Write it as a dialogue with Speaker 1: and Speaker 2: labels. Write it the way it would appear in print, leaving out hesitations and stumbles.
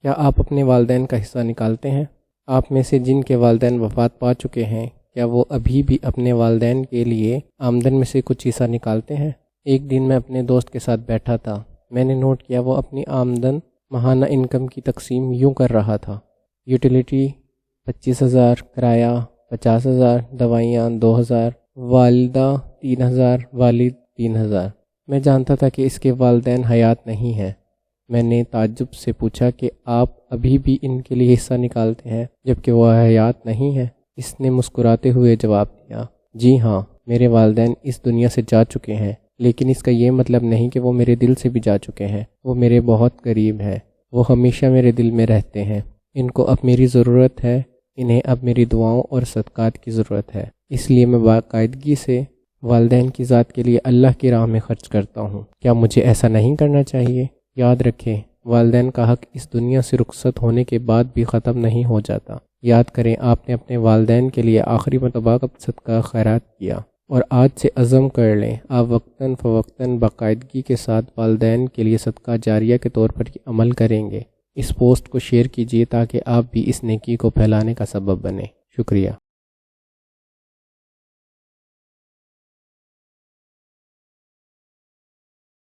Speaker 1: کیا آپ اپنے والدین کا حصہ نکالتے ہیں؟ آپ میں سے جن کے والدین وفات پا چکے ہیں، کیا وہ ابھی بھی اپنے والدین کے لیے آمدن میں سے کچھ حصہ نکالتے ہیں؟ ایک دن میں اپنے دوست کے ساتھ بیٹھا تھا، میں نے نوٹ کیا وہ اپنی آمدن ماہانہ انکم کی تقسیم یوں کر رہا تھا: یوٹیلیٹی 25,000، کرایہ 50,000، دوائیاں 2,000، والدہ 3,000، والد 3,000۔ میں جانتا تھا کہ اس کے والدین حیات نہیں ہیں۔ میں نے تعجب سے پوچھا کہ آپ ابھی بھی ان کے لیے حصہ نکالتے ہیں جبکہ وہ حیات نہیں ہیں؟ اس نے مسکراتے ہوئے جواب دیا، جی ہاں، میرے والدین اس دنیا سے جا چکے ہیں، لیکن اس کا یہ مطلب نہیں کہ وہ میرے دل سے بھی جا چکے ہیں۔ وہ میرے بہت قریب ہیں، وہ ہمیشہ میرے دل میں رہتے ہیں۔ ان کو اب میری ضرورت ہے، انہیں اب میری دعاؤں اور صدقات کی ضرورت ہے، اس لیے میں باقاعدگی سے والدین کی ذات کے لیے اللہ کی راہ میں خرچ کرتا ہوں۔ کیا مجھے ایسا نہیں کرنا چاہیے؟ یاد رکھیں، والدین کا حق اس دنیا سے رخصت ہونے کے بعد بھی ختم نہیں ہو جاتا۔ یاد کریں، آپ نے اپنے والدین کے لیے آخری مرتبہ کب صدقہ خیرات کیا، اور آج سے عزم کر لیں آپ وقتاً فوقتاً باقاعدگی کے ساتھ والدین کے لیے صدقہ جاریہ کے طور پر عمل کریں گے۔ اس پوسٹ کو شیئر کیجیے تاکہ آپ بھی اس نیکی کو پھیلانے کا سبب بنیں۔ شکریہ۔